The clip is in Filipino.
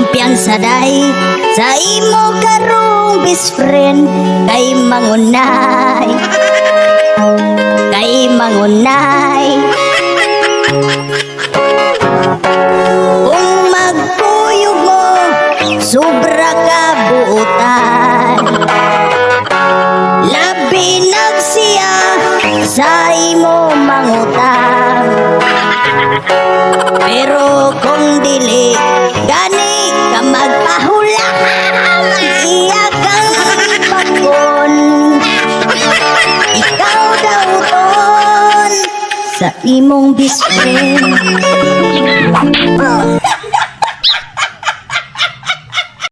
kumpiyansa day sa imo karong best friend. Kay mangunay, kay mangunay. Kung magkuyog mo, sobra ka buutan. Labi nagsiya sa imo mangutang. Pero kung dili gani ka magpahula, iya kang ipakon. Ikaw daw ton sa imong best friend.